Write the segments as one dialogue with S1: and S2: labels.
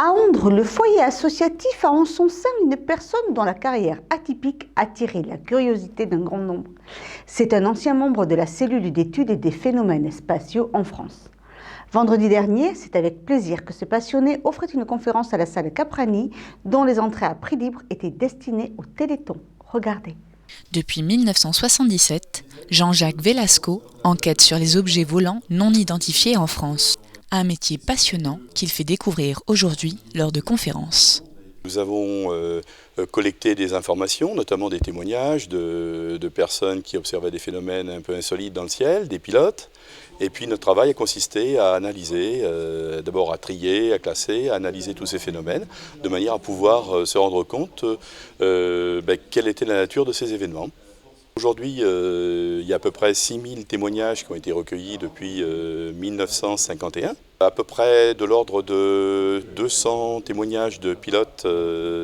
S1: À Ondres, le foyer associatif a en son sein une personne dont la carrière atypique a attiré la curiosité d'un grand nombre. C'est un ancien membre de la cellule d'études des phénomènes spatiaux en France. Vendredi dernier, c'est avec plaisir que ce passionné offrait une conférence à la salle Caprani, dont les entrées à prix libre étaient destinées au Téléthon. Regardez.
S2: Depuis 1977, Jean-Jacques Velasco enquête sur les objets volants non identifiés en France. Un métier passionnant qu'il fait découvrir aujourd'hui lors de conférences.
S3: Nous avons collecté des informations, notamment des témoignages de personnes qui observaient des phénomènes un peu insolites dans le ciel, des pilotes. Et puis notre travail a consisté à analyser, d'abord à trier, à classer, à analyser tous ces phénomènes, de manière à pouvoir se rendre compte quelle était la nature de ces événements. Aujourd'hui, il y a à peu près 6000 témoignages qui ont été recueillis depuis 1951. À peu près de l'ordre de 200 témoignages de pilotes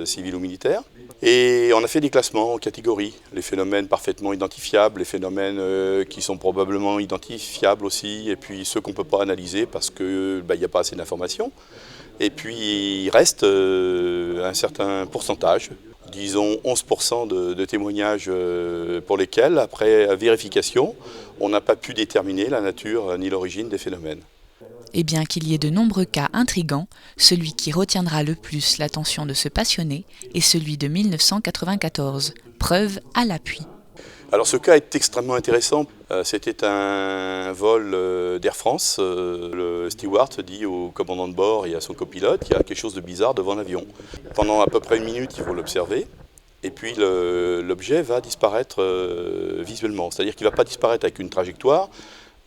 S3: civils ou militaires. Et on a fait des classements en catégories. Les phénomènes parfaitement identifiables, les phénomènes qui sont probablement identifiables aussi, et puis ceux qu'on ne peut pas analyser parce qu'il n'y a pas assez d'informations. Et puis il reste un certain pourcentage. Disons 11% de témoignages pour lesquels, après vérification, on n'a pas pu déterminer la nature ni l'origine des phénomènes.
S2: Et bien qu'il y ait de nombreux cas intrigants, celui qui retiendra le plus l'attention de ce passionné est celui de 1994, preuve à l'appui.
S3: Alors ce cas est extrêmement intéressant. C'était un vol d'Air France. Le steward dit au commandant de bord et à son copilote qu'il y a quelque chose de bizarre devant l'avion. Pendant à peu près une minute, ils vont l'observer. Et puis l'objet va disparaître visuellement. C'est-à-dire qu'il ne va pas disparaître avec une trajectoire.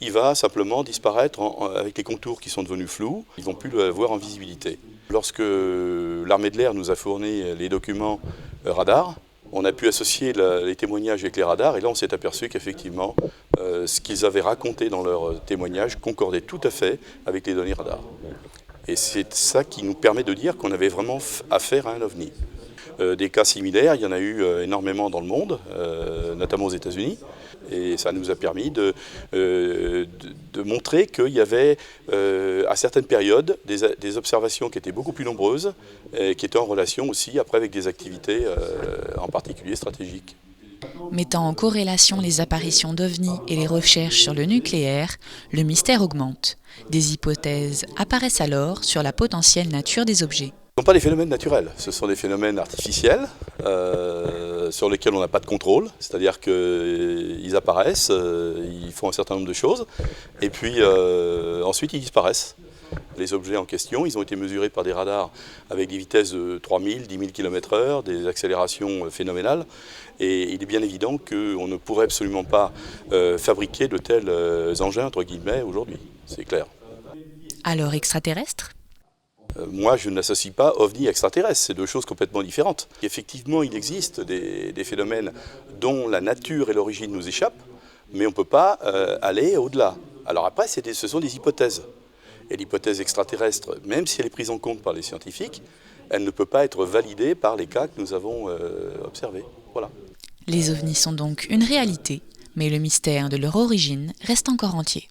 S3: Il va simplement disparaître avec les contours qui sont devenus flous. Ils ne vont plus le voir en visibilité. Lorsque l'armée de l'air nous a fourni les documents radar, on a pu associer les témoignages avec les radars et là on s'est aperçu qu'effectivement ce qu'ils avaient raconté dans leurs témoignages concordait tout à fait avec les données radars. Et c'est ça qui nous permet de dire qu'on avait vraiment affaire à un ovni. Des cas similaires, il y en a eu énormément dans le monde, notamment aux États-Unis. Et ça nous a permis de montrer qu'il y avait à certaines périodes des observations qui étaient beaucoup plus nombreuses et qui étaient en relation aussi après avec des activités en particulier stratégiques.
S2: Mettant en corrélation les apparitions d'ovnis et les recherches sur le nucléaire, le mystère augmente. Des hypothèses apparaissent alors sur la potentielle nature des objets.
S3: Ce ne sont pas des phénomènes naturels, ce sont des phénomènes artificiels sur lesquels on n'a pas de contrôle, c'est-à-dire qu'ils apparaissent, ils font un certain nombre de choses, et puis ensuite ils disparaissent. Les objets en question, ils ont été mesurés par des radars avec des vitesses de 3000, 10 000 km/h, des accélérations phénoménales, et il est bien évident qu'on ne pourrait absolument pas fabriquer de tels engins, entre guillemets, aujourd'hui, c'est clair.
S2: Alors extraterrestres ?
S3: Moi, je n'associe pas ovni extraterrestre, c'est deux choses complètement différentes. Effectivement, il existe des phénomènes dont la nature et l'origine nous échappent, mais on ne peut pas aller au-delà. Alors après, ce sont des hypothèses. Et l'hypothèse extraterrestre, même si elle est prise en compte par les scientifiques, elle ne peut pas être validée par les cas que nous avons observés. Voilà.
S2: Les ovnis sont donc une réalité, mais le mystère de leur origine reste encore entier.